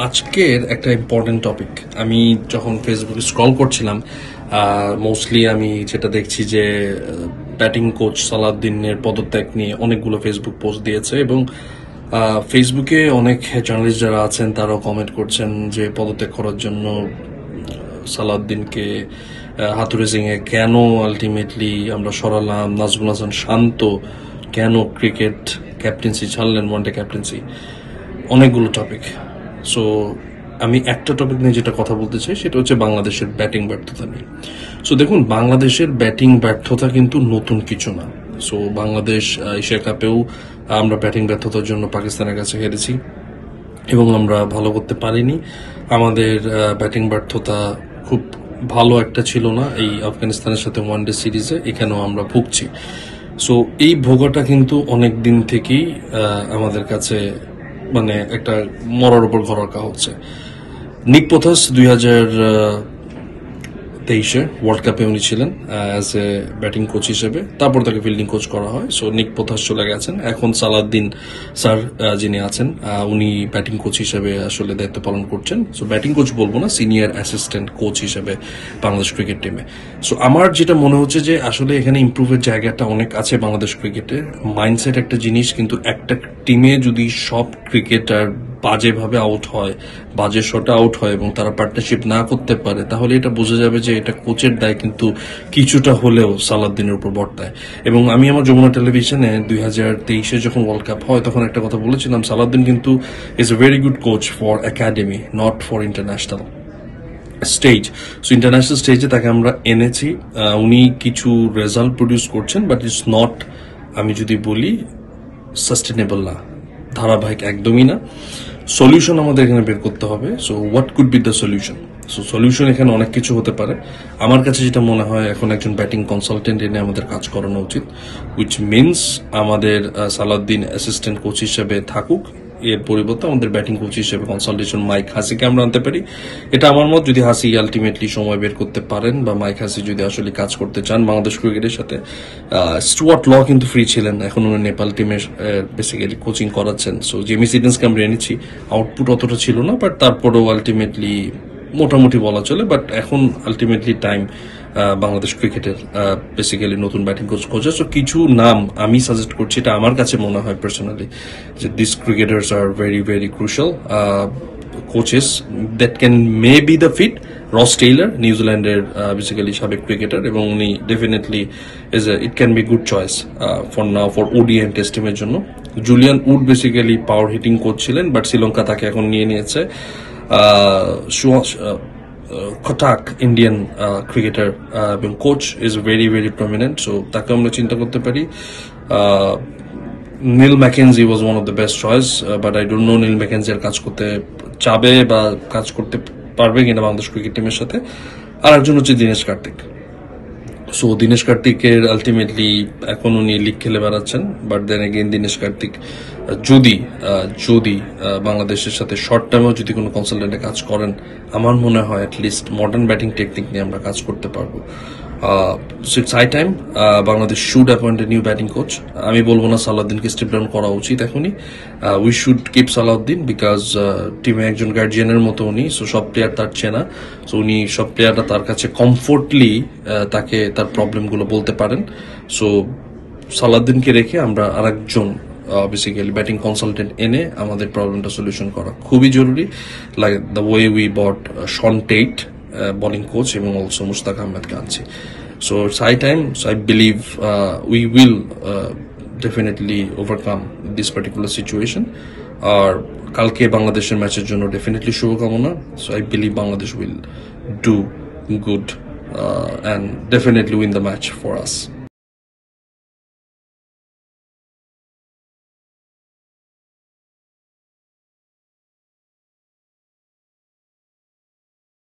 আজকের একটা important topic. আমি যখন ফেসবুকে স্ক্রল করছিলাম, মোস্টলি আমি যেটা দেখছি যে ব্যাটিং কোচ সালাউদ্দিনের পদত্যাগ নিয়ে অনেকগুলো ফেসবুক পোস্ট দিয়েছে এবং ফেসবুকে অনেক জার্নালিস্ট যারা আছেন তারাও কমেন্ট করছেন যে পদত্যাগ করার জন্য সালাউদ্দিনকে হাতুড়ে সিংয়ে কেন আলটিমেটলি আমরা সরালাম, নাজমুল হাসান শান্ত কেন ক্রিকেট ক্যাপ্টেন্সি ছাড়লেন, ওয়ানডে ক্যাপ্টেন্সি, অনেকগুলো টপিক। সো আমি একটা টপিক নিয়ে যেটা কথা বলতে চাই সেটা হচ্ছে বাংলাদেশের ব্যাটিং ব্যর্থতা নিয়ে। সো দেখুন, বাংলাদেশের ব্যাটিং ব্যর্থতা কিন্তু নতুন কিছু না। সো বাংলাদেশ এশিয়া কাপেও আমরা ব্যাটিং ব্যর্থতার জন্য পাকিস্তানের কাছে হেরেছি এবং আমরা ভালো করতে পারিনি। আমাদের ব্যাটিং ব্যর্থতা খুব ভালো একটা ছিল না এই আফগানিস্তানের সাথে ওয়ানডে সিরিজে, এখানেও আমরা ভুগছি। সো এই ভোগাটা কিন্তু অনেক দিন থেকেই আমাদের কাছে মানে একটা মরার উপর ঘর রাখা হচ্ছে। নিক পোথাস 2023 ওয়ার্ল্ড কাপে উনি ছিলেন অ্যাজ এ ব্যাটিং কোচ হিসেবে, তারপর তাকে ফিল্ডিং কোচ করা হয়। সো নিক পোথাস চলে গেছেন, এখন সালাউদ্দিন স্যার যিনি আছেন উনি ব্যাটিং কোচ হিসেবে আসলে দায়িত্ব পালন করছেন। সো ব্যাটিং কোচ বলবো না, সিনিয়র অ্যাসিস্ট্যান্ট কোচ হিসেবে বাংলাদেশ ক্রিকেট টিমে। সো আমার যেটা মনে হচ্ছে যে আসলে এখানে ইমপ্রুভের জায়গাটা অনেক আছে বাংলাদেশ ক্রিকেটে। মাইন্ডসেট একটা জিনিস, কিন্তু একটা টিমে যদি সব ক্রিকেটার বাজেভাবে আউট হয়, বাজে শটে আউট হয় এবং তারা পার্টনারশিপ না করতে পারে, তাহলে এটা বোঝা যাবে যে এটা কোচের দায় কিন্তু কিছুটা হলেও সালাউদ্দিনের উপর বর্তায়। এবং আমি আমার যমুনা টেলিভিশনে 2023 যখন ওয়ার্ল্ড কাপ হয় তখন একটা কথা বলেছিলাম, সালাউদ্দিন কিন্তু is a very good coach for academy, not for international stage. So international স্টেজে তাকে আমরা এনেছি, উনি কিছু রেজাল্ট প্রডিউস করছেন, বাট ইটস নট, আমি যদি বলি, সাস্টেনেবল না, ধারাবাহিক একদমই না। সলিউশন আমাদের এখানে বের করতে হবে। So what could be the solution? So solution এখানে অনেক কিছু হতে পারে। আমার কাছে যেটা মনে হয়, এখন একজন ব্যাটিং কনসালটেন্ট এনে আমাদের কাজ করানো উচিত, উইচ মিনস আমাদের সালাউদ্দিন অ্যাসিস্ট্যান্ট কোচ হিসেবে থাকুক, এর পরিবর্তে আমাদের ব্যাটিং কোচ হিসেবে কনসালটেশন মাইক হাসিকে আমরা আনতে পারি। এটা আমার মত। যদি হাসি আলটিমেটলি সময় বের করতে পারেন বা মাইক হাসি যদি আসলে কাজ করতে চান বাংলাদেশ ক্রিকেটের সাথে। স্টুয়ার্ট ল কিন্তু ফ্রি ছিলেন, এখন উনি নেপাল টিমের বেসিক্যালি কোচিং করাচ্ছেন। সো জেমি সিডেন্সকে আমরা এনেছি, আউটপুট অতটা ছিল না, বাট তারপরেও আলটিমেটলি মোটামুটি বলা চলে। বাট এখন আলটিমেটলি টাইম বাংলাদেশ ক্রিকেটের বেসিক্যালি নতুন ব্যাটিং কোচ খোঁজা। সো কিছু নাম আমি সাজেস্ট করছি, এটা আমার কাছে মনে হয় পার্সোনালি, যে this cricketers are very very crucial coaches that can may be the fit. Ross Taylor নিউজিল্যান্ডের বেসিক্যালি সাবেক ক্রিকেটার, এবং উনি definitely it can be good choice for now for ODI and test টিমের জন্য। Julian Wood basically power hitting coach ছিলেন, but Sri Lanka তাকে এখন নিয়ে নিয়েছে। খটাক ইন্ডিয়ান ক্রিকেটার এবং coach is very very prominent, so তাকে আমরা চিন্তা করতে পারি। Neil McKenzie was one of the best choice, but I don't know Neil Mackenzie আর কাজ করতে চাবে বা কাজ করতে পারবে কিনা বাংলাদেশ ক্রিকেট টিমের সাথে। আর একজন হচ্ছে দীনেশ কার্তিক। সো দীনেশ কার্তিকের আলটিমেটলি এখন উনি লিগ খেলে বেড়াচ্ছেন, but then again Dinesh Karthik যদি বাংলাদেশের সাথে শর্ট টাইমেও যদি কোনো কনসালটেন্টে কাজ করেন, আমার মনে হয় অ্যাটলিস্ট মডার্ন ব্যাটিং টেকনিক নিয়ে আমরা কাজ করতে পারবো। It's high time Bangladesh should appoint a new batting coach. আমি বলবো না সালাউদ্দিনকে স্টেপ ডাউন করা উচিত এখনই, we should keep Salauddin, because টিমে একজন গার্জিয়ানের মতো উনি। সো সব প্লেয়ার তার চেনা, সো উনি সব প্লেয়াররা তার কাছে কমফোর্টলি তাকে তার প্রবলেমগুলো বলতে পারেন। সো সালাউদ্দিনকে রেখে আমরা আরেকজন বেসিক্যালি ব্যাটিং কনসালটেন্ট এনে আমাদের প্রবলেমটা সলিউশন করা খুবই জরুরি, like the way we brought Shaun Tait bowling coach এবং also মুশতাক আহমেদকে আনছি। So it's high time. So I believe we will definitely overcome this particular situation. আর কালকে বাংলাদেশের ম্যাচের জন্য ডেফিনেটলি শুভকামনা। So I believe Bangladesh will do good and definitely win the match for us.